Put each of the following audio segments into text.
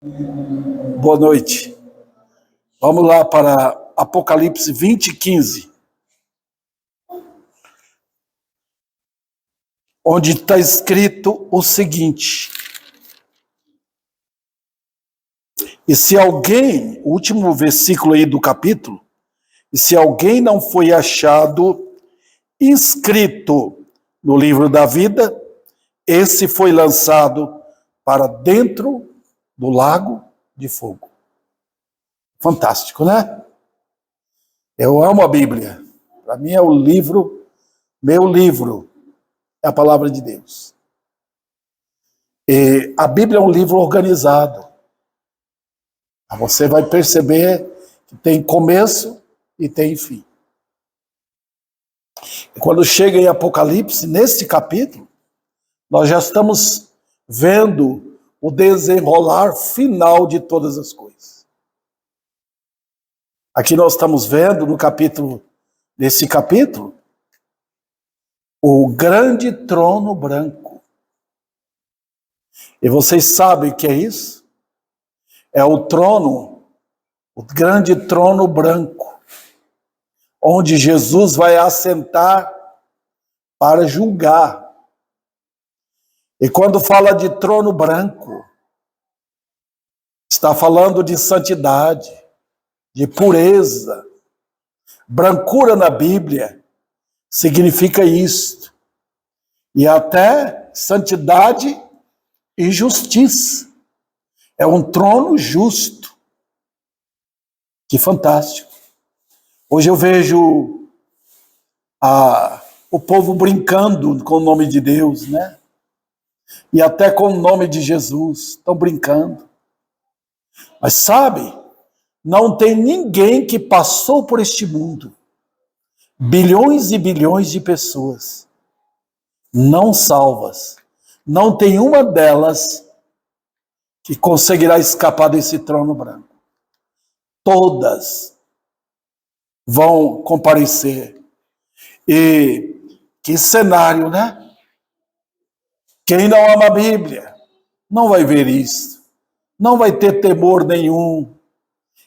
Boa noite. Vamos lá para Apocalipse 20:15, onde está escrito o seguinte: e se alguém, o último versículo aí do capítulo, e se alguém não foi achado inscrito no livro da vida, esse foi lançado para dentro do lago de fogo. Fantástico, né? Eu amo a Bíblia. Para mim é o livro, meu livro, é a palavra de Deus. E a Bíblia é um livro organizado. Você vai perceber que tem começo e tem fim. E quando chega em Apocalipse, nesse capítulo, nós já estamos vendo o desenrolar final de todas as coisas. Aqui nós estamos vendo nesse capítulo, o grande trono branco. E vocês sabem o que é isso? É o trono, o grande trono branco, onde Jesus vai assentar para julgar. E quando fala de trono branco, está falando de santidade, de pureza. Brancura na Bíblia significa isto. E até santidade e justiça. É um trono justo. Que fantástico. Hoje eu vejo o povo brincando com o nome de Deus, né? E até com o nome de Jesus. Estão brincando. Mas sabe, não tem ninguém que passou por este mundo. Bilhões e bilhões de pessoas não salvas. Não tem uma delas que conseguirá escapar desse trono branco. Todas vão comparecer. E que cenário, né? Quem não ama a Bíblia não vai ver isso. Não vai ter temor nenhum.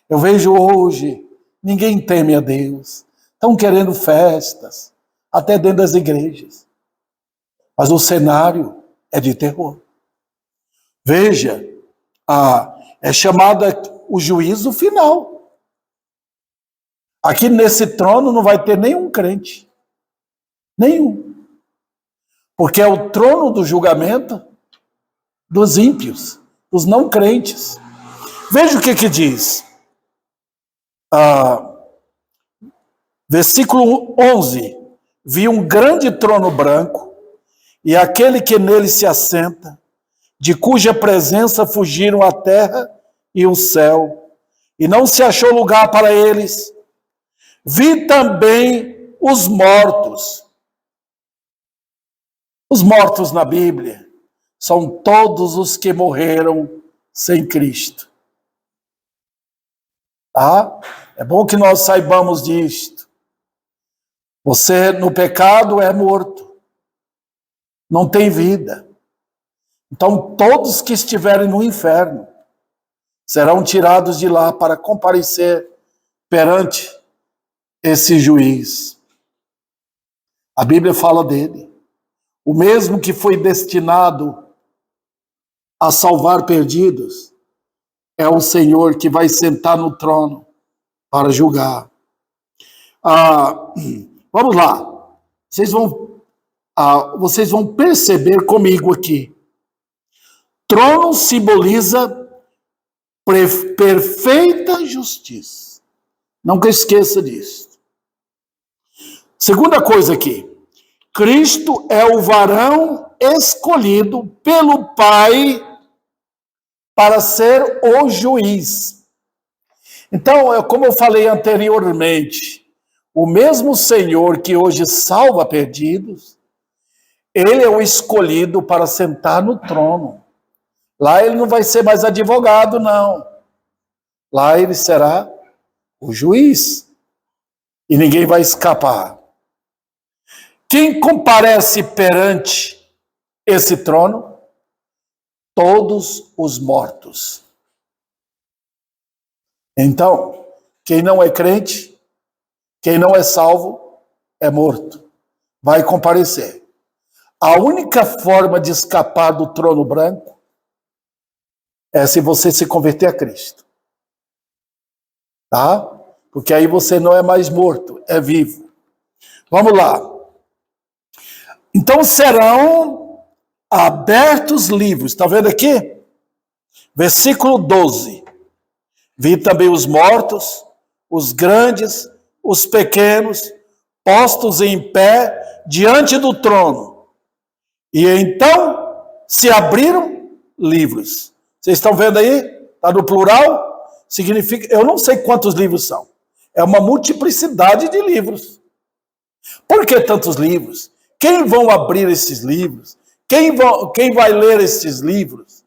Eu vejo hoje, ninguém teme a Deus. Estão querendo festas, até dentro das igrejas. Mas o cenário é de terror. Veja, é chamado o juízo final. Aqui nesse trono não vai ter nenhum crente. Nenhum. Porque é o trono do julgamento dos ímpios, dos não crentes. Veja o que diz. Versículo 11. Vi um grande trono branco e aquele que nele se assenta, de cuja presença fugiram a terra e o céu, e não se achou lugar para eles. Vi também os mortos. Os mortos na Bíblia são todos os que morreram sem Cristo. Tá? É bom que nós saibamos disto. Você no pecado é morto. Não tem vida. Então todos que estiverem no inferno serão tirados de lá para comparecer perante esse juiz. A Bíblia fala dele. O mesmo que foi destinado a salvar perdidos é o Senhor que vai sentar no trono para julgar. Vamos lá. Vocês vão perceber comigo aqui. Trono simboliza perfeita justiça. Nunca esqueça disso. Segunda coisa aqui. Cristo é o varão escolhido pelo Pai para ser o juiz. Então, como eu falei anteriormente, o mesmo Senhor que hoje salva perdidos, ele é o escolhido para sentar no trono. Lá ele não vai ser mais advogado, não. Lá ele será o juiz. E ninguém vai escapar. Quem comparece perante esse trono? Todos os mortos. Então, quem não é crente, quem não é salvo, é morto. Vai comparecer. A única forma de escapar do trono branco é se você se converter a Cristo. Tá? Porque aí você não é mais morto, é vivo. Vamos lá. Então serão abertos livros. Está vendo aqui? Versículo 12. Vi também os mortos, os grandes, os pequenos, postos em pé diante do trono. E então se abriram livros. Vocês estão vendo aí? Está no plural? Significa, eu não sei quantos livros são. É uma multiplicidade de livros. Por que tantos livros? Quem vão abrir esses livros? Quem vai ler esses livros?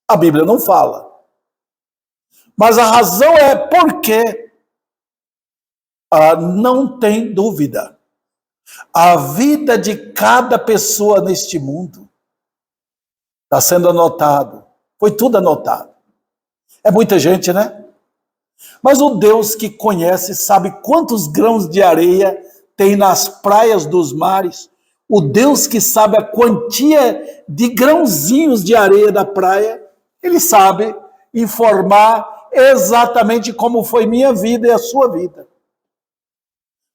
A Bíblia não fala. Mas a razão é porque não tem dúvida. A vida de cada pessoa neste mundo está sendo anotado. Foi tudo anotado. É muita gente, né? Mas o Deus que conhece sabe quantos grãos de areia tem nas praias dos mares. O Deus que sabe a quantia de grãozinhos de areia da praia, ele sabe informar exatamente como foi minha vida e a sua vida.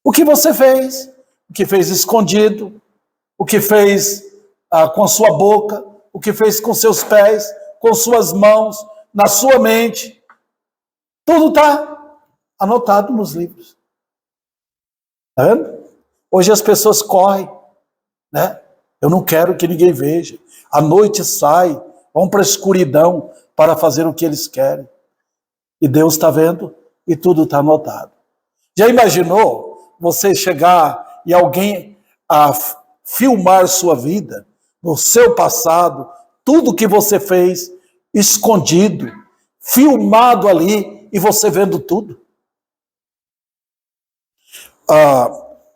O que você fez, o que fez escondido, o que fez com sua boca, o que fez com seus pés, com suas mãos, na sua mente. Tudo está anotado nos livros. Está vendo? Hoje as pessoas correm, né? Eu não quero que ninguém veja. À noite sai, vão para a escuridão para fazer o que eles querem. E Deus está vendo e tudo está anotado. Já imaginou você chegar e alguém filmar sua vida, no seu passado, tudo que você fez, escondido, filmado ali, e você vendo tudo?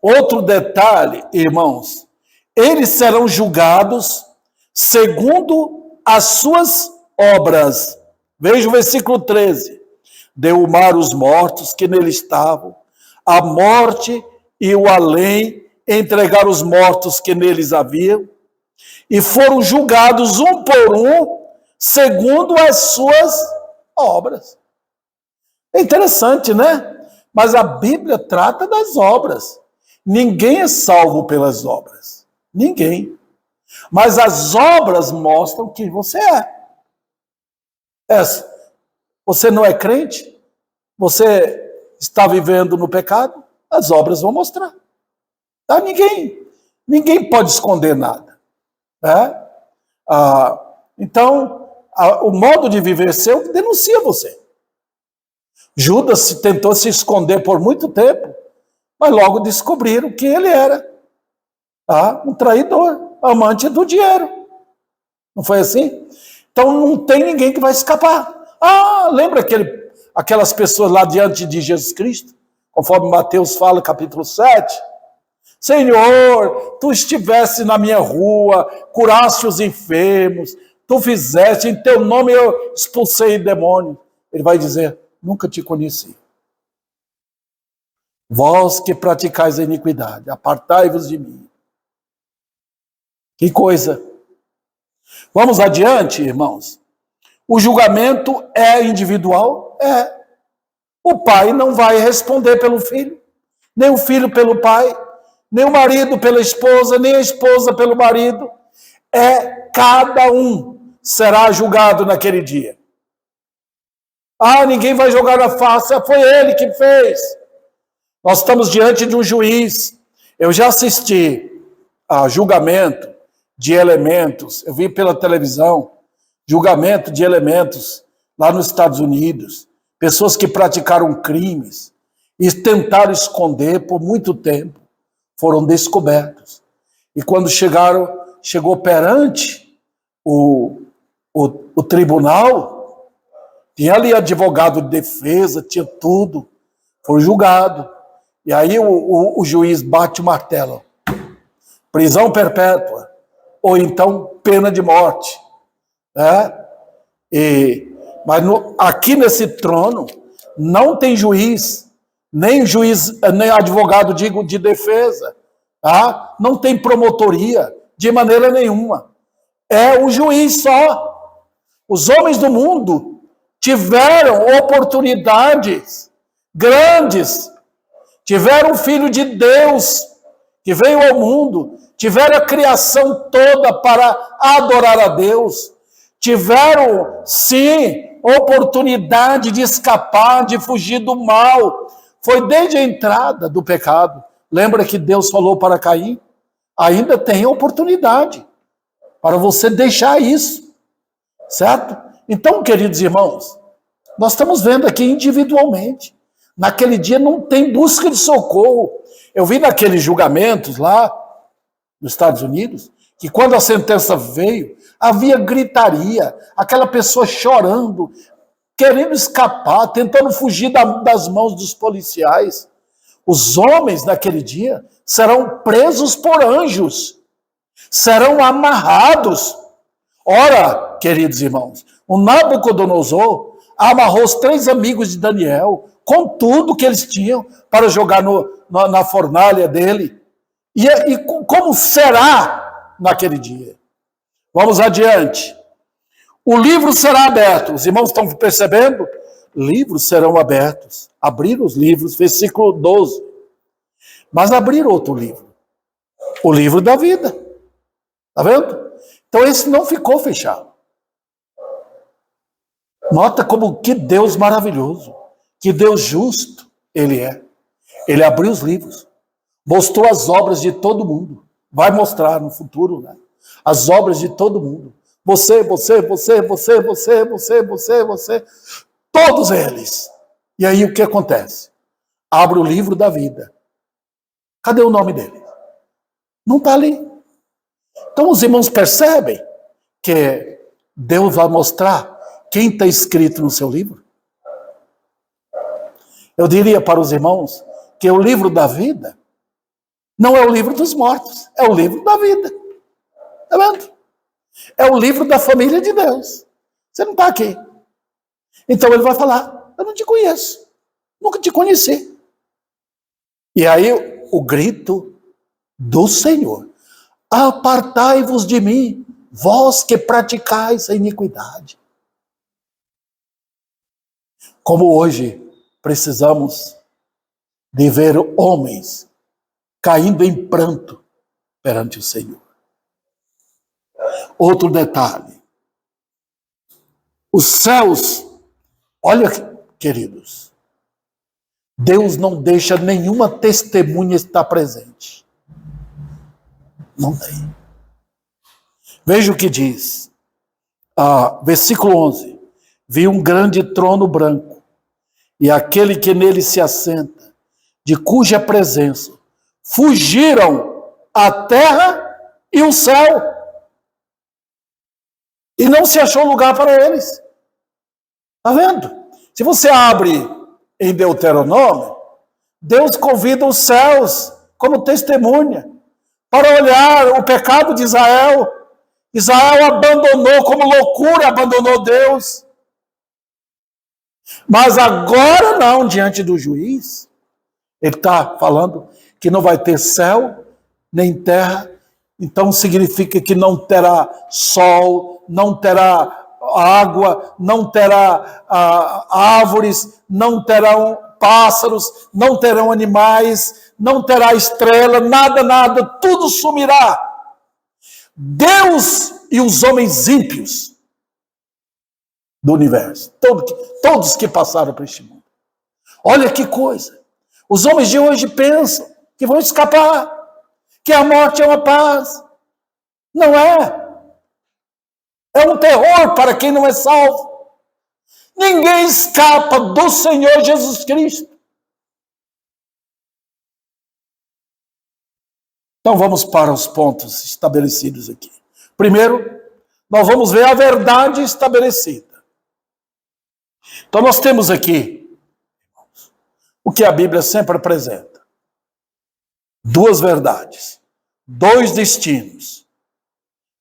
Outro detalhe, irmãos, eles serão julgados segundo as suas obras. Veja o versículo 13. Deu o mar os mortos que nele estavam, a morte e o além entregaram os mortos que neles haviam, e foram julgados um por um, segundo as suas obras. É interessante, né? Mas a Bíblia trata das obras. Ninguém é salvo pelas obras. Ninguém. Mas as obras mostram quem você é. Você não é crente? Você está vivendo no pecado? As obras vão mostrar. Tá? Ninguém pode esconder nada. Né? Então, o modo de viver seu denuncia você. Judas tentou se esconder por muito tempo, mas logo descobriram que ele era um traidor, amante do dinheiro. Não foi assim? Então não tem ninguém que vai escapar. Lembra aquelas pessoas lá diante de Jesus Cristo? Conforme Mateus fala, capítulo 7. Senhor, tu estivesse na minha rua, curaste os enfermos, tu fizeste, em teu nome eu expulsei demônio. Ele vai dizer, nunca te conheci. Vós que praticais a iniquidade, apartai-vos de mim. Que coisa. Vamos adiante, irmãos. O julgamento é individual? É. O pai não vai responder pelo filho, nem o filho pelo pai, nem o marido pela esposa, nem a esposa pelo marido. Cada um será julgado naquele dia. Ninguém vai jogar na face, foi ele que fez. Nós estamos diante de um juiz. Eu já assisti a julgamento de elementos, eu vi pela televisão, julgamento de elementos lá nos Estados Unidos, pessoas que praticaram crimes e tentaram esconder por muito tempo, foram descobertos. E quando chegou perante o tribunal, tinha ali advogado de defesa, tinha tudo, foi julgado. E aí o juiz bate o martelo, prisão perpétua, ou então pena de morte. Mas aqui nesse trono não tem juiz, nem advogado, digo, de defesa, tá? Não tem promotoria, de maneira nenhuma. É o juiz só. Os homens do mundo tiveram oportunidades grandes, tiveram o Filho de Deus que veio ao mundo, tiveram a criação toda para adorar a Deus, tiveram, sim, oportunidade de escapar, de fugir do mal. Foi desde a entrada do pecado. Lembra que Deus falou para Caim? Ainda tem oportunidade para você deixar isso, certo? Então, queridos irmãos, nós estamos vendo aqui individualmente. Naquele dia não tem busca de socorro. Eu vi naqueles julgamentos lá nos Estados Unidos, que quando a sentença veio, havia gritaria, aquela pessoa chorando, querendo escapar, tentando fugir das mãos dos policiais. Os homens naquele dia serão presos por anjos, serão amarrados. Ora, queridos irmãos, o Nabucodonosor amarrou os 3 amigos de Daniel com tudo que eles tinham para jogar na fornalha dele. E como será naquele dia? Vamos adiante. O livro será aberto. Os irmãos estão percebendo? Livros serão abertos. Abrir os livros, versículo 12. Mas abrir outro livro. O livro da vida. Está vendo? Então esse não ficou fechado. Nota como que Deus maravilhoso, que Deus justo ele é. Ele abriu os livros, mostrou as obras de todo mundo. Vai mostrar no futuro, né? As obras de todo mundo. Você, todos eles. E aí o que acontece? Abre o livro da vida. Cadê o nome dele? Não está ali. Então os irmãos percebem que Deus vai mostrar quem está escrito no seu livro. Eu diria para os irmãos que o livro da vida não é o livro dos mortos, é o livro da vida. Está vendo? É o livro da família de Deus. Você não está aqui. Então ele vai falar, eu não te conheço, nunca te conheci. E aí o grito do Senhor, apartai-vos de mim, vós que praticais a iniquidade. Como hoje precisamos de ver homens caindo em pranto perante o Senhor. Outro detalhe. Os céus, olha, queridos, Deus não deixa nenhuma testemunha estar presente. Não tem. Veja o que diz. Versículo 11. Vi um grande trono branco, e aquele que nele se assenta, de cuja presença fugiram a terra e o céu, e não se achou lugar para eles. Está vendo? Se você abre em Deuteronômio, Deus convida os céus como testemunha para olhar o pecado de Israel. Israel abandonou, como loucura, abandonou Deus. Mas agora não, diante do juiz, ele está falando que não vai ter céu, nem terra, então significa que não terá sol, não terá água, não terá árvores, não terão pássaros, não terão animais, não terá estrela, nada, tudo sumirá. Deus e os homens ímpios do universo, todos que passaram por este mundo. Olha que coisa. Os homens de hoje pensam que vão escapar, que a morte é uma paz. Não é. É um terror para quem não é salvo. Ninguém escapa do Senhor Jesus Cristo. Então vamos para os pontos estabelecidos aqui. Primeiro, nós vamos ver a verdade estabelecida. Então nós temos aqui o que a Bíblia sempre apresenta. 2 verdades, 2 destinos.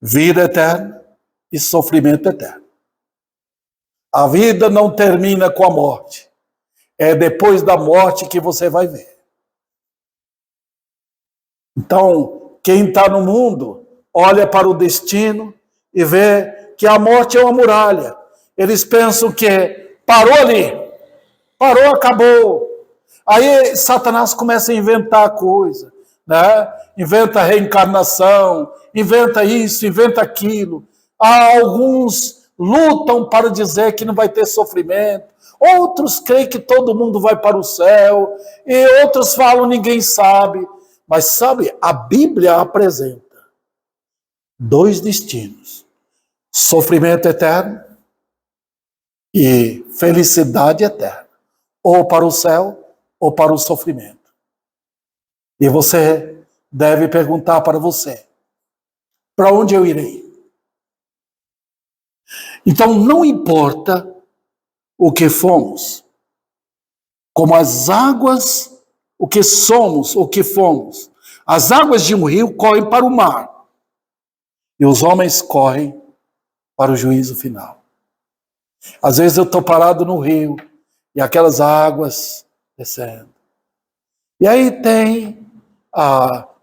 Vida eterna e sofrimento eterno. A vida não termina com a morte. É depois da morte que você vai ver. Então, quem está no mundo, olha para o destino e vê que a morte é uma muralha. Eles pensam que parou ali, parou, acabou. Aí Satanás começa a inventar coisa, né? Inventa reencarnação, inventa isso, inventa aquilo. Alguns lutam para dizer que não vai ter sofrimento, outros creem que todo mundo vai para o céu, e outros falam ninguém sabe. Mas sabe, a Bíblia apresenta dois destinos: sofrimento eterno e felicidade eterna, ou para o céu ou para o sofrimento. E você deve perguntar para você: para onde eu irei? Então não importa o que fomos, como as águas, o que somos, o que fomos. As águas de um rio correm para o mar, e os homens correm para o juízo final. Às vezes eu estou parado no rio, e aquelas águas descendo. E aí tem,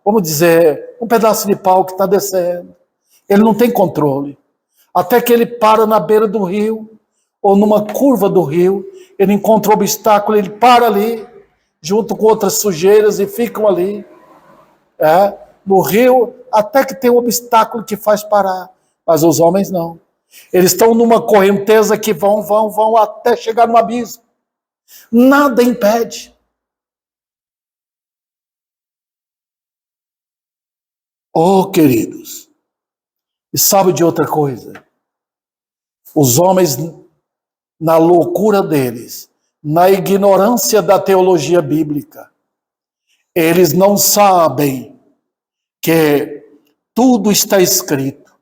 vamos dizer, um pedaço de pau que está descendo. Ele não tem controle. Até que ele para na beira do rio, ou numa curva do rio, ele encontra um obstáculo, ele para ali, junto com outras sujeiras, e ficam ali, no rio, até que tem um obstáculo que faz parar. Mas os homens não. Eles estão numa correnteza que vão até chegar no abismo. Nada impede. Oh, queridos, e sabe de outra coisa? Os homens, na loucura deles, na ignorância da teologia bíblica, eles não sabem que tudo está escrito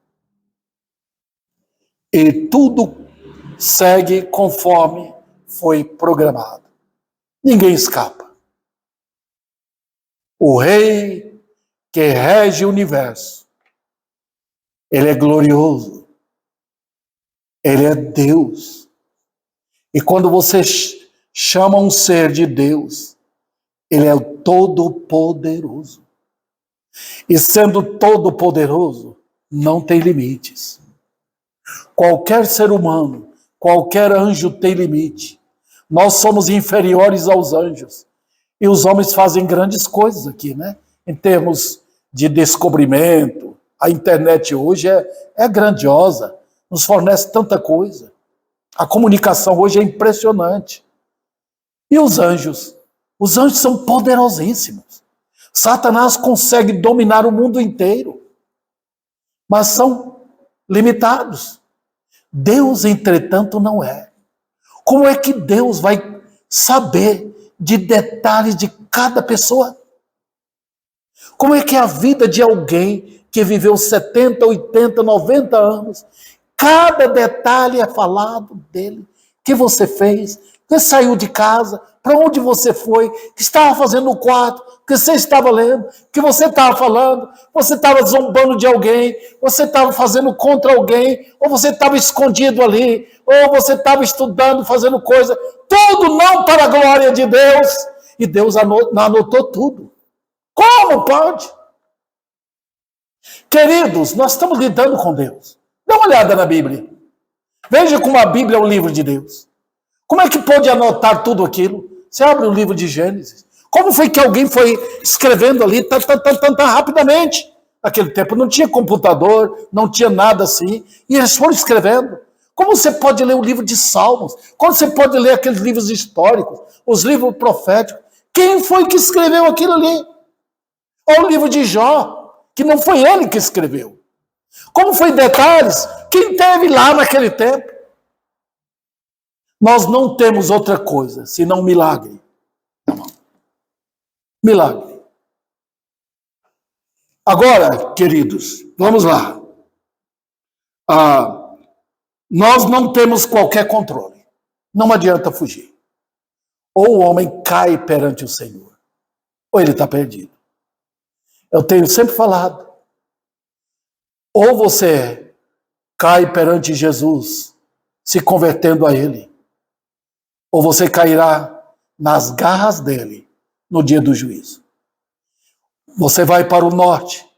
e tudo segue conforme foi programado. Ninguém escapa. O rei que rege o universo, ele é glorioso, ele é Deus. E quando você chama um ser de Deus, ele é o Todo-Poderoso. E sendo Todo-Poderoso, não tem limites. Qualquer ser humano, qualquer anjo tem limite. Nós somos inferiores aos anjos. E os homens fazem grandes coisas aqui, né? Em termos de descobrimento. A internet hoje é grandiosa, nos fornece tanta coisa. A comunicação hoje é impressionante. E os anjos? Os anjos são poderosíssimos. Satanás consegue dominar o mundo inteiro, mas são limitados. Deus, entretanto, não é. Como é que Deus vai saber de detalhes de cada pessoa? Como é que a vida de alguém que viveu 70, 80, 90 anos, cada detalhe é falado dele? O que você fez? Você saiu de casa? Para onde você foi? O que estava fazendo no quarto? O que você estava lendo? O que você estava falando? Você estava zombando de alguém? Você estava fazendo contra alguém? Ou você estava escondido ali? Ou você estava estudando, fazendo coisa? Tudo não para a glória de Deus. E Deus anotou tudo. Como pode? Queridos, nós estamos lidando com Deus. Dá uma olhada na Bíblia. Veja como a Bíblia é um livro de Deus. Como é que pode anotar tudo aquilo? Você abre o livro de Gênesis. Como foi que alguém foi escrevendo ali tão rapidamente? Naquele tempo não tinha computador, não tinha nada assim. E eles foram escrevendo. Como você pode ler o livro de Salmos? Como você pode ler aqueles livros históricos, os livros proféticos? Quem foi que escreveu aquilo ali? Ou o livro de Jó, que não foi ele que escreveu. Como foi detalhes? Quem teve lá naquele tempo? Nós não temos outra coisa senão milagre. Milagre. Agora, queridos, vamos lá. Nós não temos qualquer controle. Não adianta fugir. Ou o homem cai perante o Senhor, ou ele está perdido. Eu tenho sempre falado. Ou você cai perante Jesus, se convertendo a Ele, ou você cairá nas garras dele no dia do juízo. Você vai para o norte,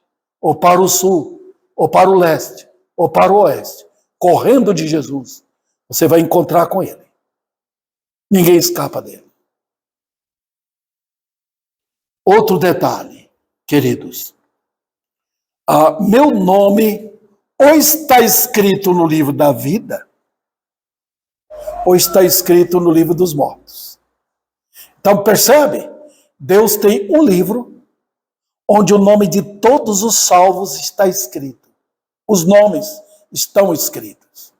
ou para o sul, ou para o leste, ou para o oeste, correndo de Jesus, você vai encontrar com ele. Ninguém escapa dele. Outro detalhe, queridos. Meu nome ou está escrito no livro da vida, ou está escrito no livro dos mortos. Então, percebe? Deus tem um livro onde o nome de todos os salvos está escrito. Os nomes estão escritos.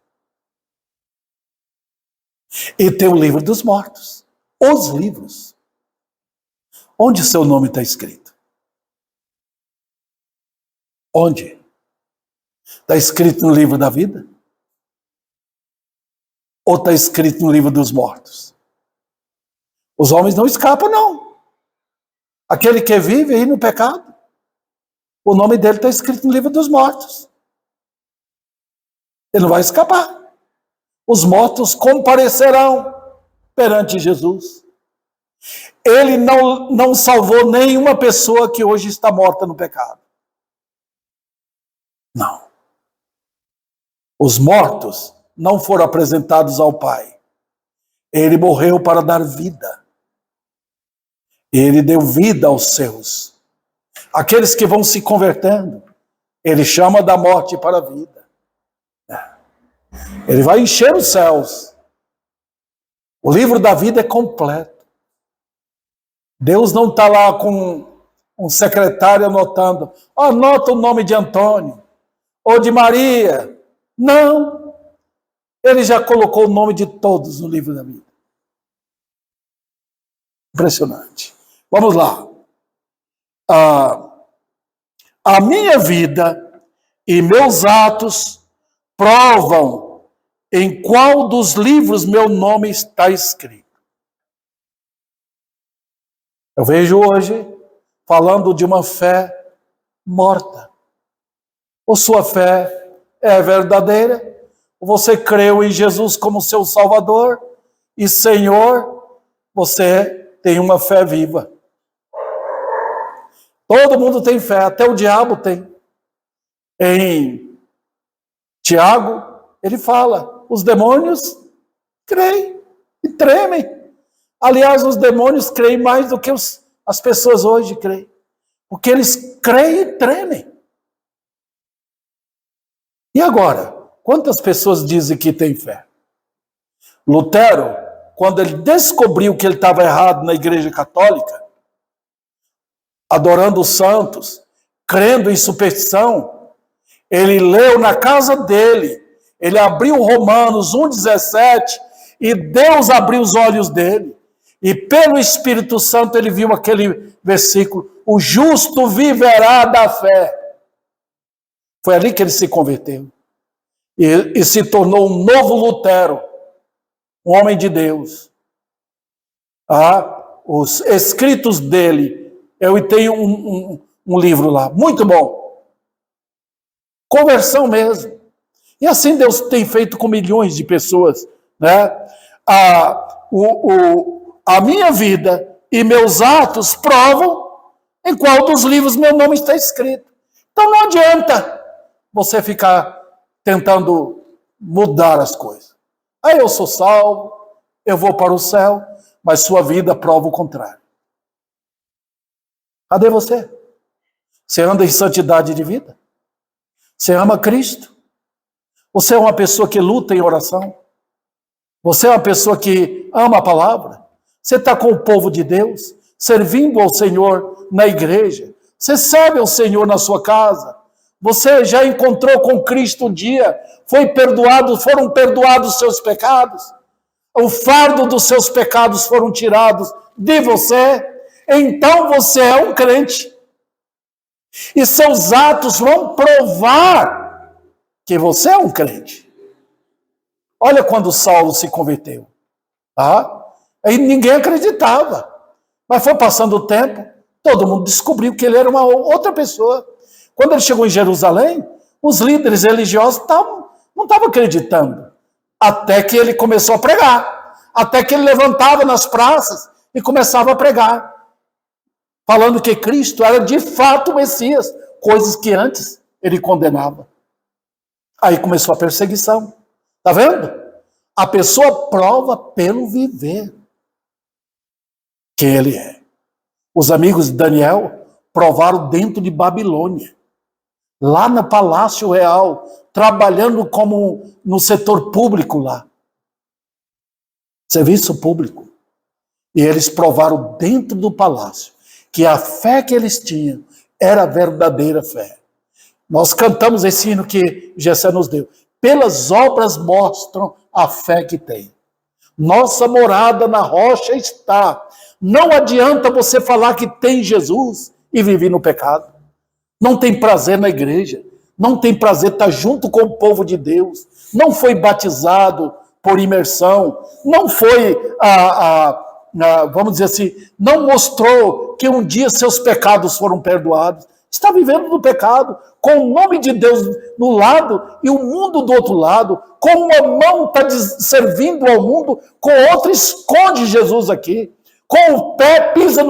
E tem o livro dos mortos. Os livros. Onde seu nome está escrito? Onde? Está escrito no livro da vida? Ou está escrito no livro dos mortos? Os homens não escapam, não. Aquele que vive aí no pecado, o nome dele está escrito no livro dos mortos. Ele não vai escapar. Os mortos comparecerão perante Jesus. Ele não salvou nenhuma pessoa que hoje está morta no pecado. Não. Os mortos não foram apresentados ao Pai. Ele morreu para dar vida. Ele deu vida aos seus. Aqueles que vão se convertendo, ele chama da morte para a vida. Ele vai encher os céus. O livro da vida é completo. Deus não está lá com um secretário anotando. Anota o nome de Antônio ou de Maria. Não. Ele já colocou o nome de todos no livro da vida. Impressionante. Vamos lá. A minha vida e meus atos provam em qual dos livros meu nome está escrito. Eu vejo hoje falando de uma fé morta. Ou sua fé é verdadeira? Ou você creu em Jesus como seu Salvador e Senhor? Você tem uma fé viva. Todo mundo tem fé, até o diabo tem. Em Tiago, ele fala, os demônios creem e tremem. Aliás, os demônios creem mais do que as pessoas hoje creem. Porque eles creem e tremem. E agora, quantas pessoas dizem que têm fé? Lutero, quando ele descobriu que ele estava errado na Igreja Católica, adorando os santos, crendo em superstição, ele leu na casa dele, ele abriu Romanos 1,17 e Deus abriu os olhos dele. E pelo Espírito Santo ele viu aquele versículo, o justo viverá da fé. Foi ali que ele se converteu. E se tornou um novo Lutero, um homem de Deus. Os escritos dele, eu tenho um livro lá, muito bom. Conversão mesmo. E assim Deus tem feito com milhões de pessoas, né? A minha vida e meus atos provam em qual dos livros meu nome está escrito. Então não adianta você ficar tentando mudar as coisas. Aí eu sou salvo, eu vou para o céu, mas sua vida prova o contrário. Cadê você? Você anda em santidade de vida? Você ama Cristo? Você é uma pessoa que luta em oração? Você é uma pessoa que ama a palavra? Você está com o povo de Deus, servindo ao Senhor na igreja? Você serve ao Senhor na sua casa? Você já encontrou com Cristo um dia? Foram perdoados os seus pecados? O fardo dos seus pecados foram tirados de você? Então você é um crente. E seus atos vão provar que você é um crente. Olha quando Saulo se converteu. Aí ninguém acreditava. Mas foi passando o tempo, todo mundo descobriu que ele era uma outra pessoa. Quando ele chegou em Jerusalém, os líderes religiosos não estavam acreditando. Até que ele começou a pregar. Até que ele levantava nas praças e começava a pregar, falando que Cristo era de fato o Messias, coisas que antes ele condenava. Aí começou a perseguição. Tá vendo? A pessoa prova pelo viver quem ele é. Os amigos de Daniel provaram dentro de Babilônia, lá no Palácio Real, trabalhando como no setor público lá. Serviço público. E eles provaram dentro do palácio que a fé que eles tinham era a verdadeira fé. Nós cantamos esse hino que Gessé nos deu. Pelas obras mostram a fé que tem. Nossa morada na rocha está. Não adianta você falar que tem Jesus e viver no pecado. Não tem prazer na igreja. Não tem prazer estar junto com o povo de Deus. Não foi batizado por imersão. Não foi, vamos dizer assim, não mostrou que um dia seus pecados foram perdoados. Está vivendo no pecado, com o nome de Deus no lado e o mundo do outro lado. Com uma mão está servindo ao mundo, com outra esconde Jesus aqui. Com o pé pisa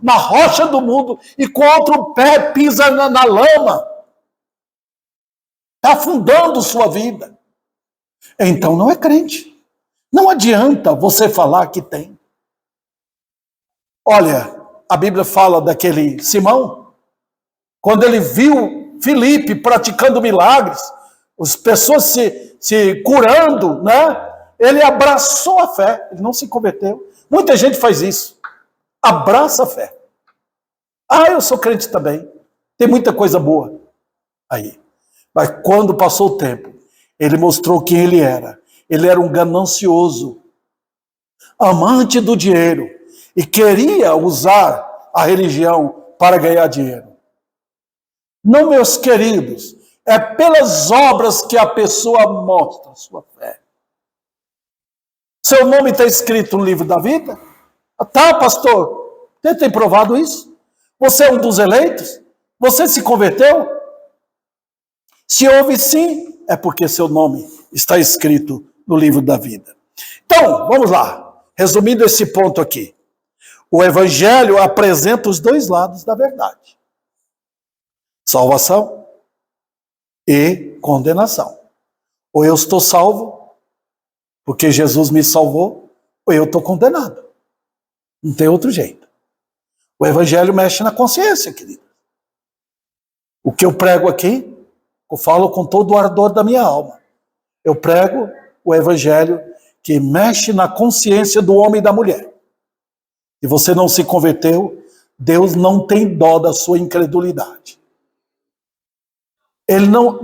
na rocha do mundo e com outro pé pisa na lama. Está afundando sua vida. Então não é crente. Não adianta você falar que tem. Olha, a Bíblia fala daquele Simão, quando ele viu Filipe praticando milagres, as pessoas se curando, né? Ele abraçou a fé, ele não se converteu. Muita gente faz isso, abraça a fé. Ah, eu sou crente também, tem muita coisa boa aí. Mas quando passou o tempo, ele mostrou quem ele era. Ele era um ganancioso, amante do dinheiro, e queria usar a religião para ganhar dinheiro. Não, meus queridos, é pelas obras que a pessoa mostra a sua fé. Seu nome está escrito no livro da vida? Tá, pastor? Você tem provado isso? Você é um dos eleitos? Você se converteu? Se houve sim, é porque seu nome está escrito no livro da vida. Então, vamos lá. Resumindo esse ponto aqui. O Evangelho apresenta os dois lados da verdade. Salvação e condenação. Ou eu estou salvo, porque Jesus me salvou, ou eu estou condenado. Não tem outro jeito. O Evangelho mexe na consciência, querido. O que eu prego aqui, eu falo com todo o ardor da minha alma. Eu prego o Evangelho que mexe na consciência do homem e da mulher. Se você não se converteu, Deus não tem dó da sua incredulidade.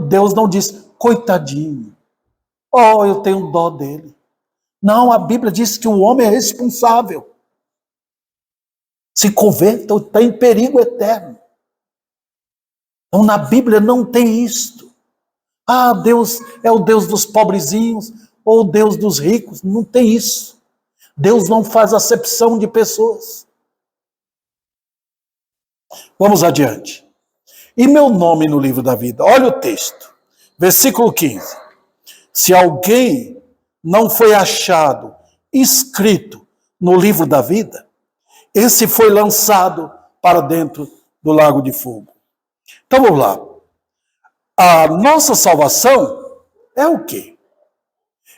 Deus não diz, coitadinho, oh, eu tenho dó dele. Não, a Bíblia diz que o homem é responsável. Se converta, está em perigo eterno. Então, na Bíblia não tem isto. Ah, Deus é o Deus dos pobrezinhos, ou o Deus dos ricos. Não tem isso. Deus não faz acepção de pessoas. Vamos adiante. E meu nome no livro da vida? Olha o texto. Versículo 15. Se alguém não foi achado escrito no livro da vida, esse foi lançado para dentro do lago de fogo. Então vamos lá. A nossa salvação é o quê?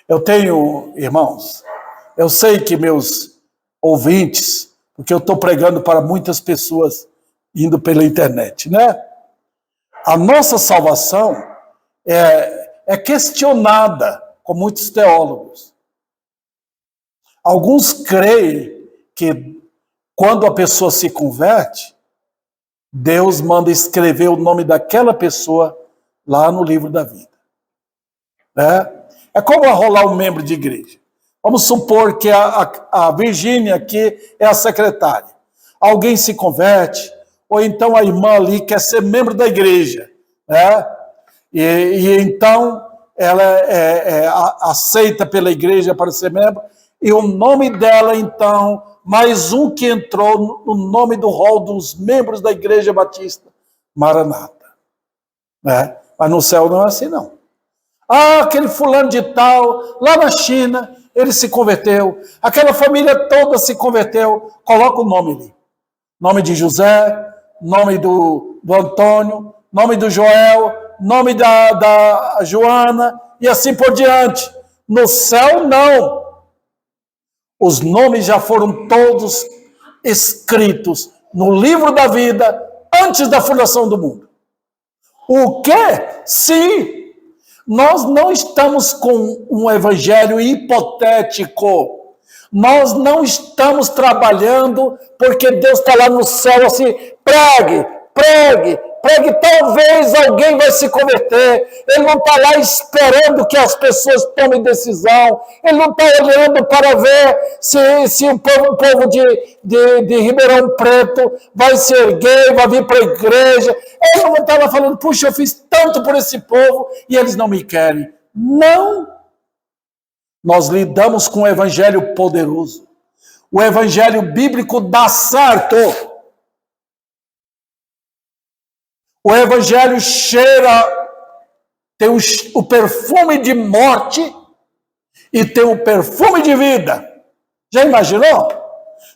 Eu tenho, irmãos, eu sei que meus ouvintes, porque eu estou pregando para muitas pessoas indo pela internet, né? A nossa salvação é questionada com muitos teólogos. Alguns creem que quando a pessoa se converte, Deus manda escrever o nome daquela pessoa lá no livro da vida. É como arrolar um membro de igreja. Vamos supor que a Virgínia aqui é a secretária. Alguém se converte, ou então a irmã ali quer ser membro da igreja. Né? E então ela é aceita pela igreja para ser membro, e o nome dela, então, mais um que entrou no nome do rol dos membros da Igreja Batista, Maranata. Mas no céu não é assim, não. Ah, aquele fulano de tal, lá na China, ele se converteu. Aquela família toda se converteu. Coloca o nome ali. Nome de José, nome do Antônio, nome do Joel, nome da Joana, e assim por diante. No céu, não. Os nomes já foram todos escritos no livro da vida antes da fundação do mundo. O que? Se nós não estamos com um evangelho hipotético, nós não estamos trabalhando porque Deus está lá no céu assim, pregue, pregue, pregue, talvez alguém vai se converter. Ele não está lá esperando que as pessoas tomem decisão, ele não está olhando para ver se o povo de Ribeirão Preto vai se erguer, vai vir para a igreja. Ele não está lá falando, puxa, eu fiz tanto por esse povo e eles não me querem. Não! Nós lidamos com o evangelho poderoso. O evangelho bíblico dá certo. O evangelho tem o perfume de morte e tem o perfume de vida. Já imaginou?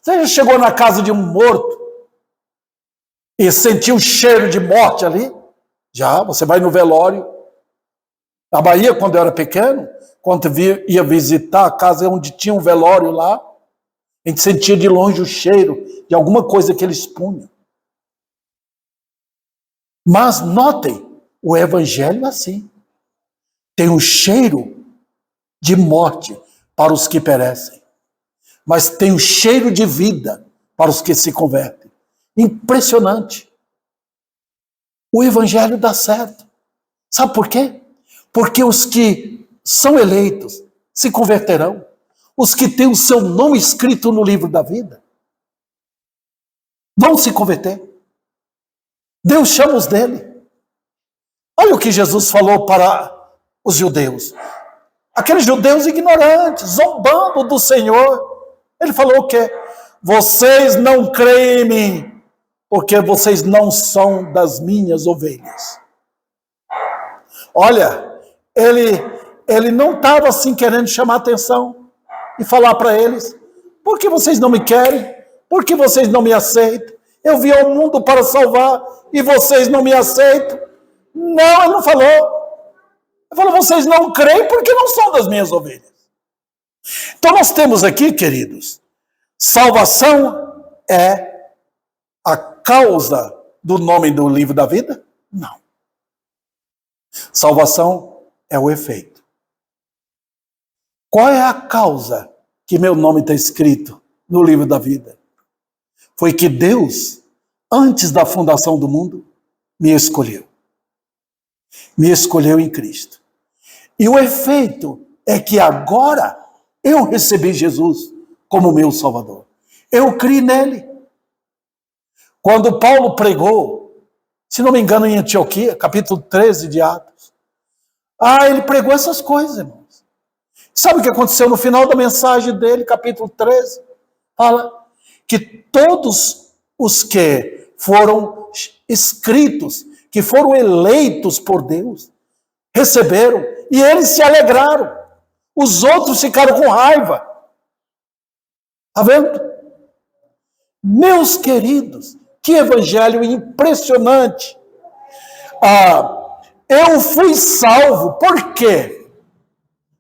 Você já chegou na casa de um morto e sentiu o cheiro de morte ali? Já, você vai no velório. Na Bahia, quando eu era pequeno, quando ia visitar a casa onde tinha um velório lá, a gente sentia de longe o cheiro de alguma coisa que eles punham. Mas notem, o evangelho é assim. Tem um cheiro de morte para os que perecem, mas tem o cheiro de vida para os que se convertem. Impressionante. O evangelho dá certo. Sabe por quê? Porque os que são eleitos se converterão. Os que têm o seu nome escrito no livro da vida vão se converter. Deus chama os dele. Olha o que Jesus falou para os judeus. Aqueles judeus ignorantes, zombando do Senhor. Ele falou o quê? Vocês não creem em mim, porque vocês não são das minhas ovelhas. Olha, ele não estava assim querendo chamar atenção e falar para eles, por que vocês não me querem? Por que vocês não me aceitam? Eu vim ao mundo para salvar e vocês não me aceitam. Não, ele não falou. Ele falou, vocês não creem porque não são das minhas ovelhas. Então nós temos aqui, queridos, salvação é a causa do nome do livro da vida? Não. Salvação é o efeito. Qual é a causa que meu nome está escrito no livro da vida? Foi que Deus, antes da fundação do mundo, me escolheu. Me escolheu em Cristo. E o efeito é que agora eu recebi Jesus como meu Salvador. Eu criei nele. Quando Paulo pregou, se não me engano em Antioquia, capítulo 13 de Atos, ele pregou essas coisas, irmãos. Sabe o que aconteceu no final da mensagem dele, capítulo 13? Fala que todos os que foram escritos, que foram eleitos por Deus, receberam e eles se alegraram. Os outros ficaram com raiva. Está vendo? Meus queridos, que evangelho impressionante. Eu fui salvo. Por quê?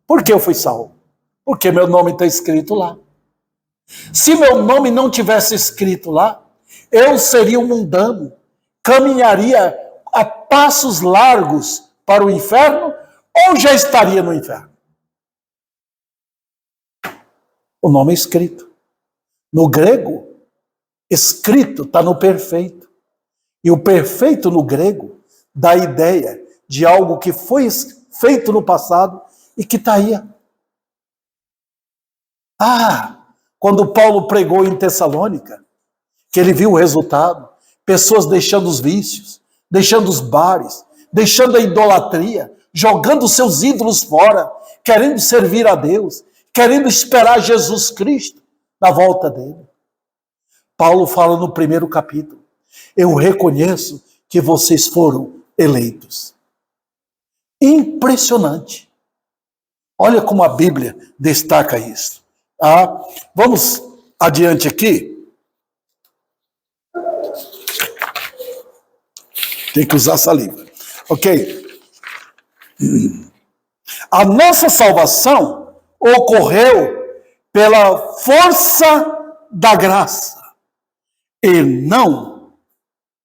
Por que eu fui salvo? Porque meu nome está escrito lá. Se meu nome não tivesse escrito lá, eu seria um mundano, caminharia a passos largos para o inferno ou já estaria no inferno. O nome é escrito. No grego, escrito está no perfeito. E o perfeito no grego dá a ideia de algo que foi feito no passado e que está aí. Quando Paulo pregou em Tessalônica, que ele viu o resultado, pessoas deixando os vícios, deixando os bares, deixando a idolatria, jogando seus ídolos fora, querendo servir a Deus, querendo esperar Jesus Cristo na volta dele. Paulo fala no primeiro capítulo, eu reconheço que vocês foram eleitos. Impressionante. Olha como a Bíblia destaca isso. Tá? Vamos adiante aqui. Tem que usar saliva. Ok. A nossa salvação ocorreu pela força da graça e não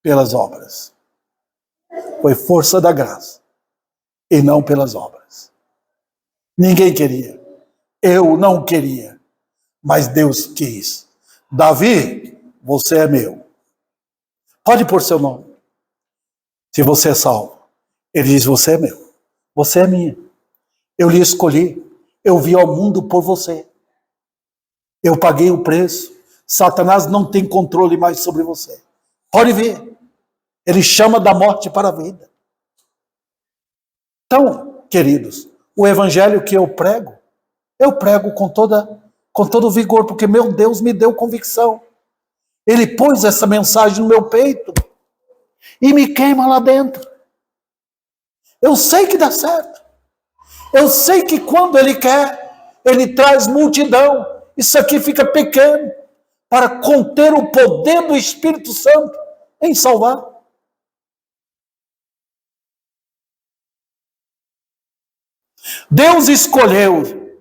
pelas obras. Foi força da graça e não pelas obras. Ninguém queria. Eu não queria. Mas Deus quis. Davi, você é meu. Pode pôr seu nome. Se você é salvo. Ele diz, você é meu. Você é minha. Eu lhe escolhi. Eu vi ao mundo por você. Eu paguei o preço. Satanás não tem controle mais sobre você. Pode ver. Ele chama da morte para a vida. Então, queridos, o evangelho que eu prego com todo vigor, porque meu Deus me deu convicção. Ele pôs essa mensagem no meu peito e me queima lá dentro. Eu sei que dá certo. Eu sei que quando Ele quer, Ele traz multidão. Isso aqui fica pequeno para conter o poder do Espírito Santo em salvar. Deus escolheu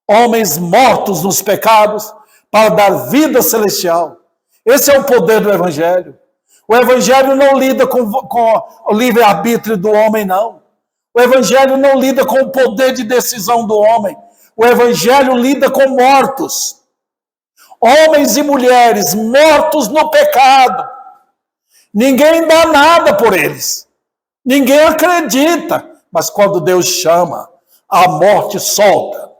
homens mortos nos pecados para dar vida celestial. Esse é o poder do Evangelho. O Evangelho não lida com o livre-arbítrio do homem, não. O Evangelho não lida com o poder de decisão do homem. O Evangelho lida com mortos. Homens e mulheres mortos no pecado. Ninguém dá nada por eles. Ninguém acredita. Mas quando Deus chama, a morte solta.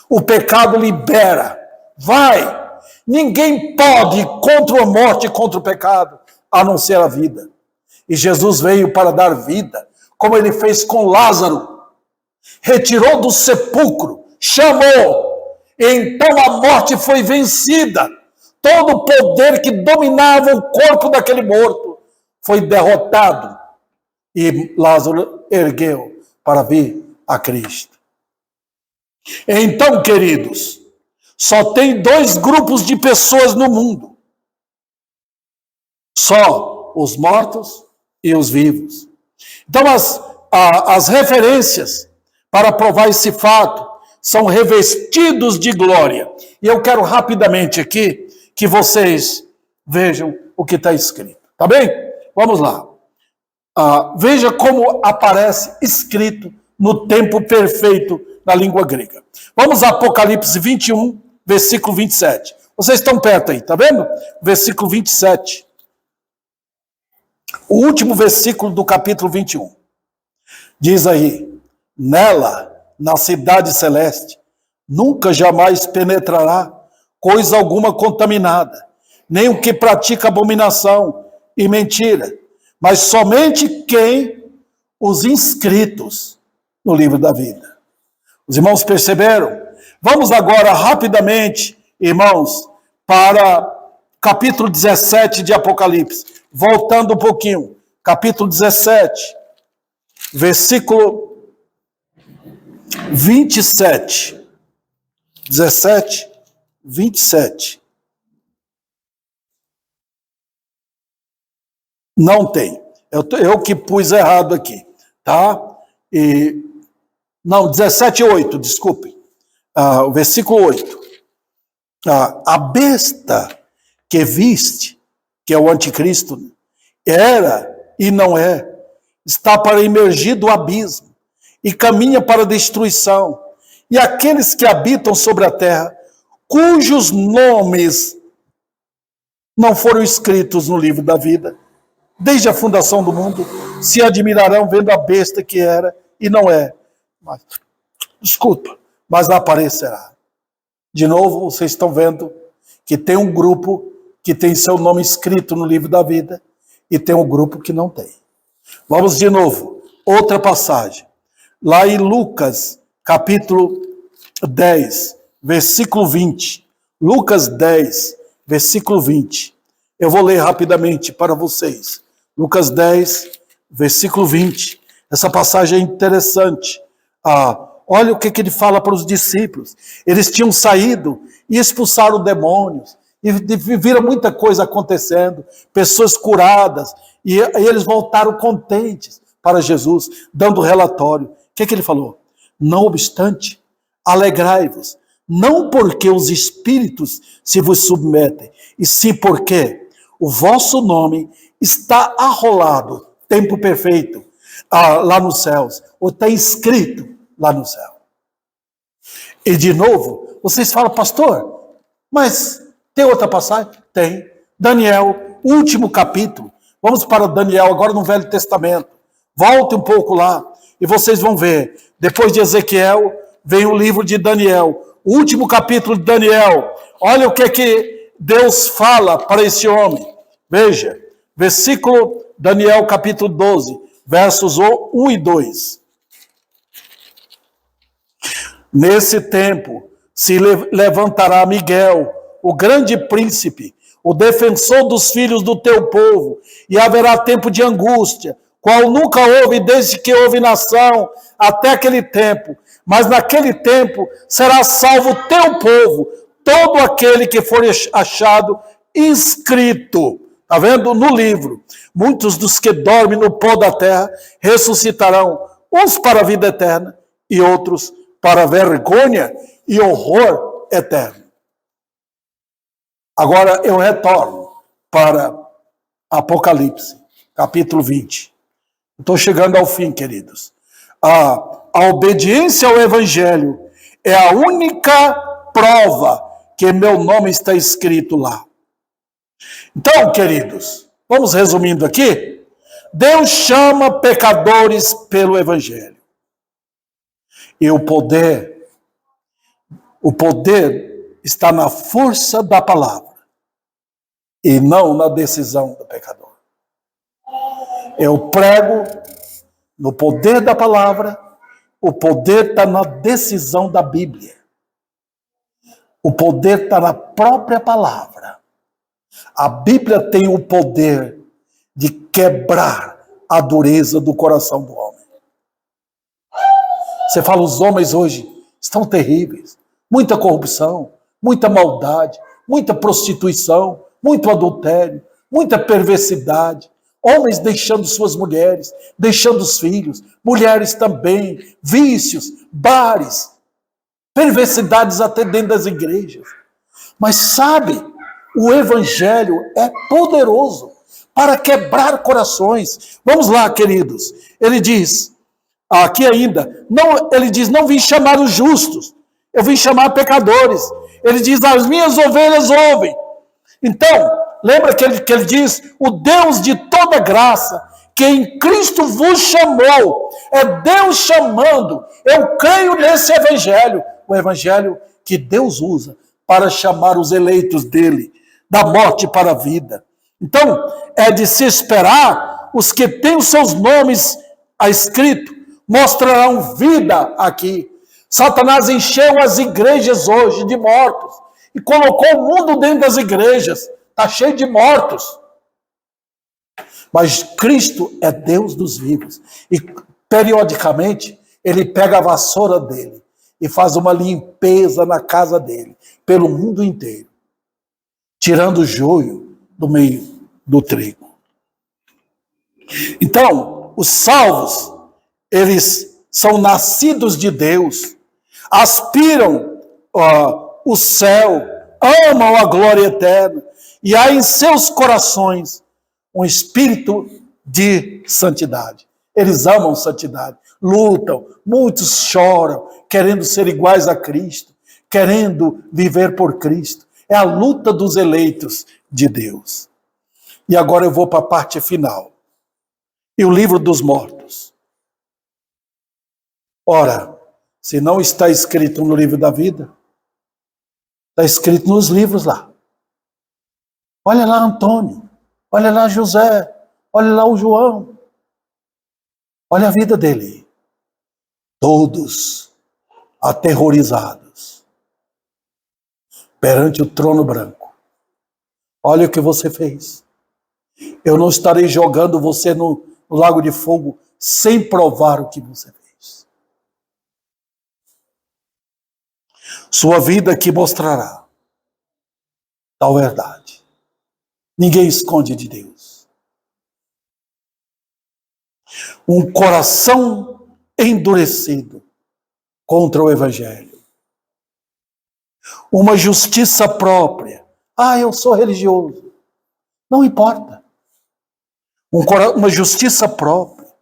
O pecado libera. Vai. Ninguém pode ir contra a morte e contra o pecado, a não ser a vida. E Jesus veio para dar vida, como Ele fez com Lázaro. Retirou do sepulcro, chamou. E então a morte foi vencida. Todo o poder que dominava o corpo daquele morto foi derrotado. E Lázaro ergueu para vir a Cristo. Então, queridos, só tem dois grupos de pessoas no mundo. Só os mortos e os vivos. Então, as referências para provar esse fato são revestidos de glória. E eu quero rapidamente aqui que vocês vejam o que está escrito. Tá bem? Vamos lá. Veja como aparece escrito no tempo perfeito na língua grega. Vamos a Apocalipse 21, versículo 27. Vocês estão perto aí, tá vendo? Versículo 27. O último versículo do capítulo 21. Diz aí, nela, na cidade celeste, nunca jamais penetrará coisa alguma contaminada, nem o que pratica abominação e mentira, mas somente quem os inscritos no livro da vida. Os irmãos perceberam? Vamos agora rapidamente, irmãos, para capítulo 17 de Apocalipse. Voltando um pouquinho. Capítulo 17, versículo 27. 17, 27. Não tem. Eu que pus errado aqui, tá? Não, 17:8, desculpe. O versículo 8. A besta que viste, que é o anticristo, era e não é, está para emergir do abismo e caminha para a destruição. E aqueles que habitam sobre a terra, cujos nomes não foram escritos no livro da vida, desde a fundação do mundo, se admirarão vendo a besta que era e não é. Mas aparecerá. De novo, vocês estão vendo que tem um grupo que tem seu nome escrito no livro da vida e tem um grupo que não tem. Vamos de novo, outra passagem. Lá em Lucas, capítulo 10, versículo 20. Lucas 10, versículo 20. Eu vou ler rapidamente para vocês. Lucas 10, versículo 20. Essa passagem é interessante. olha o que ele fala para os discípulos. Eles tinham saído e expulsaram demônios. E viram muita coisa acontecendo, pessoas curadas, e eles voltaram contentes para Jesus, dando relatório. O que ele falou? Não obstante, alegrai-vos, não porque os espíritos se vos submetem, e sim porque o vosso nome está arrolado, tempo perfeito, lá nos céus, ou está escrito lá no céu. E de novo, vocês falam, pastor, mas tem outra passagem? Tem. Daniel, último capítulo. Vamos para Daniel, agora no Velho Testamento. Volte um pouco lá e vocês vão ver. Depois de Ezequiel, vem o livro de Daniel. O último capítulo de Daniel. Olha o que Deus fala para esse homem. Veja, versículo Daniel capítulo 12, versos 1 e 2. Nesse tempo se levantará Miguel, o grande príncipe, o defensor dos filhos do teu povo, e haverá tempo de angústia, qual nunca houve desde que houve nação até aquele tempo. Mas naquele tempo será salvo o teu povo, todo aquele que for achado inscrito. Está vendo? No livro. Muitos dos que dormem no pó da terra ressuscitarão, uns para a vida eterna e outros para vergonha e horror eterno. Agora eu retorno para Apocalipse, capítulo 20. Estou chegando ao fim, queridos. A obediência ao Evangelho é a única prova que meu nome está escrito lá. Então, queridos, vamos resumindo aqui. Deus chama pecadores pelo Evangelho. E o poder está na força da palavra e não na decisão do pecador. Eu prego no poder da palavra, o poder está na decisão da Bíblia. O poder está na própria palavra. A Bíblia tem o poder de quebrar a dureza do coração do homem. Você fala, os homens hoje estão terríveis. Muita corrupção, muita maldade, muita prostituição, muito adultério, muita perversidade. Homens deixando suas mulheres, deixando os filhos, mulheres também, vícios, bares, perversidades até dentro das igrejas. Mas sabe, o Evangelho é poderoso para quebrar corações. Vamos lá, queridos. Ele diz, aqui ainda, não, ele diz, não vim chamar os justos, eu vim chamar pecadores. Ele diz, as minhas ovelhas ouvem. Então, lembra que ele diz, o Deus de toda graça, que em Cristo vos chamou, é Deus chamando. Eu creio nesse Evangelho, o Evangelho que Deus usa para chamar os eleitos dele, da morte para a vida. Então, é de se esperar, os que têm os seus nomes escritos, mostrarão vida aqui. Satanás encheu as igrejas hoje de mortos, e colocou o mundo dentro das igrejas. Está cheio de mortos. Mas Cristo é Deus dos vivos. E periodicamente ele pega a vassoura dele e faz uma limpeza na casa dele, pelo mundo inteiro, tirando o joio do meio do trigo. Então, os salvos, eles são nascidos de Deus, aspiram o céu, amam a glória eterna, e há em seus corações um espírito de santidade. Eles amam santidade, lutam, muitos choram, querendo ser iguais a Cristo, querendo viver por Cristo. É a luta dos eleitos de Deus. E agora eu vou para a parte final. E o livro dos mortos. Ora, se não está escrito no livro da vida, está escrito nos livros lá. Olha lá Antônio, olha lá José, olha lá o João. Olha a vida dele. Todos aterrorizados perante o trono branco. Olha o que você fez. Eu não estarei jogando você no lago de fogo sem provar o que você fez. Sua vida que mostrará tal verdade. Ninguém esconde de Deus. Um coração endurecido contra o Evangelho. Uma justiça própria. Eu sou religioso. Não importa. Uma justiça própria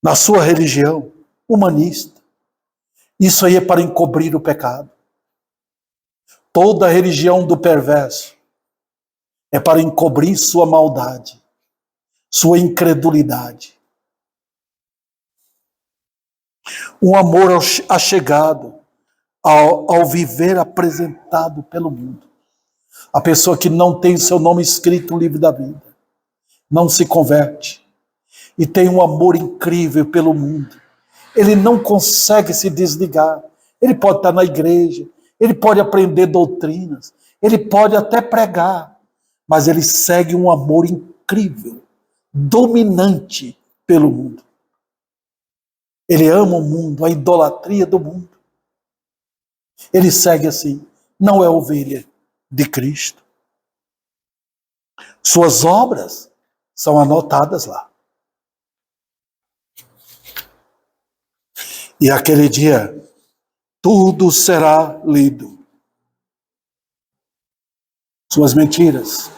na sua religião, humanista. Isso aí é para encobrir o pecado. Toda religião do perverso é para encobrir sua maldade, sua incredulidade. Um amor achegado ao viver apresentado pelo mundo. A pessoa que não tem seu nome escrito no livro da vida, não se converte e tem um amor incrível pelo mundo. Ele não consegue se desligar. Ele pode estar na igreja, ele pode aprender doutrinas, ele pode até pregar, mas ele segue um amor incrível, dominante pelo mundo. Ele ama o mundo, a idolatria do mundo. Ele segue assim, não é ovelha de Cristo. Suas obras são anotadas lá. E aquele dia, tudo será lido. Suas mentiras,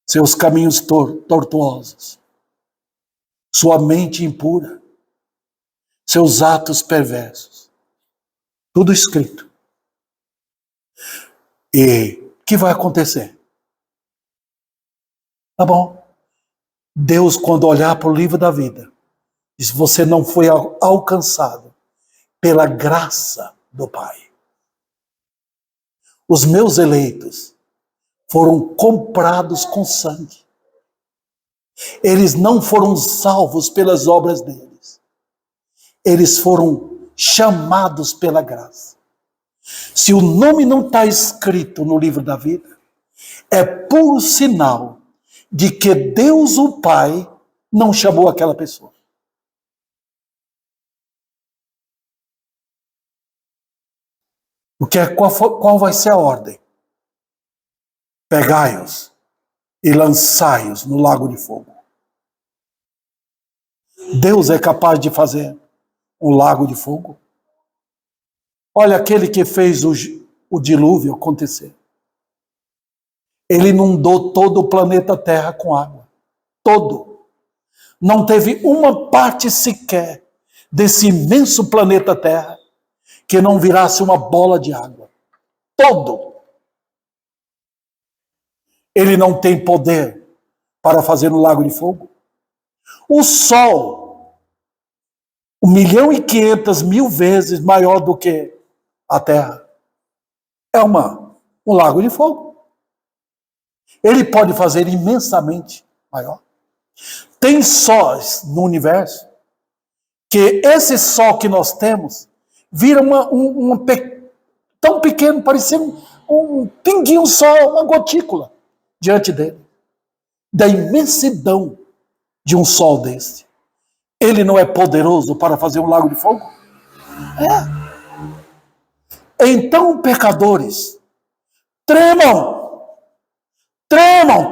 seus caminhos tortuosos, sua mente impura, seus atos perversos. Tudo escrito. E o que vai acontecer? Tá bom. Deus, quando olhar para o livro da vida, diz: você não foi alcançado pela graça do Pai. Os meus eleitos foram comprados com sangue. Eles não foram salvos pelas obras deles. Eles foram chamados pela graça. Se o nome não está escrito no livro da vida, é puro sinal de que Deus, o Pai, não chamou aquela pessoa. Qual vai ser a ordem? Pegai-os e lançai-os no lago de fogo. Deus é capaz de fazer um lago de fogo? Olha, aquele que fez o dilúvio acontecer. Ele inundou todo o planeta Terra com água. Todo. Não teve uma parte sequer desse imenso planeta Terra que não virasse uma bola de água. Todo. Ele não tem poder para fazer um lago de fogo? O Sol, 1.500.000 vezes maior do que a Terra, é um lago de fogo. Ele pode fazer imensamente maior. Tem sóis no universo que esse Sol que nós temos vira tão pequeno, parecendo um pinguinho só, uma gotícula diante dele. Da imensidão de um Sol desse. Ele não é poderoso para fazer um lago de fogo? Então, pecadores, tremam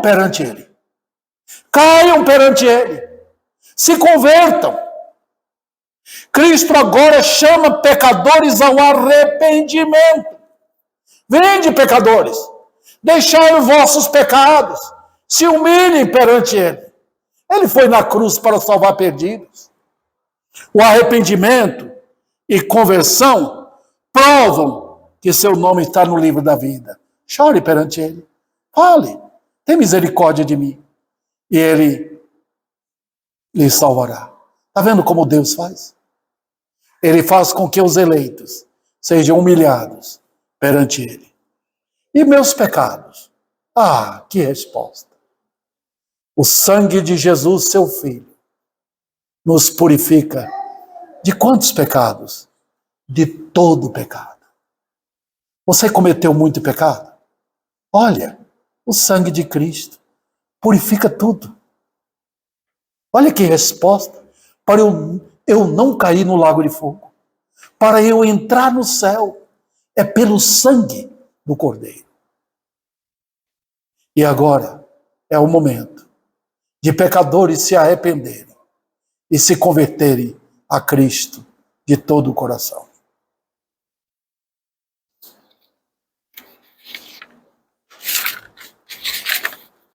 perante ele. Caiam perante ele. Se convertam. Cristo agora chama pecadores ao arrependimento. Vinde, pecadores, deixai os vossos pecados, se humilhem perante ele. Ele foi na cruz para salvar perdidos. O arrependimento e conversão provam que seu nome está no livro da vida. Chore perante ele. Fale, tem misericórdia de mim. E ele lhe salvará. Está vendo como Deus faz? Ele faz com que os eleitos sejam humilhados perante ele. E meus pecados? Que resposta! O sangue de Jesus, seu Filho, nos purifica de quantos pecados? De todo pecado. Você cometeu muito pecado? Olha, o sangue de Cristo purifica tudo. Olha que resposta para eu não cair no lago de fogo. Para eu entrar no céu, é pelo sangue do Cordeiro. E agora é o momento de pecadores se arrependerem e se converterem a Cristo de todo o coração.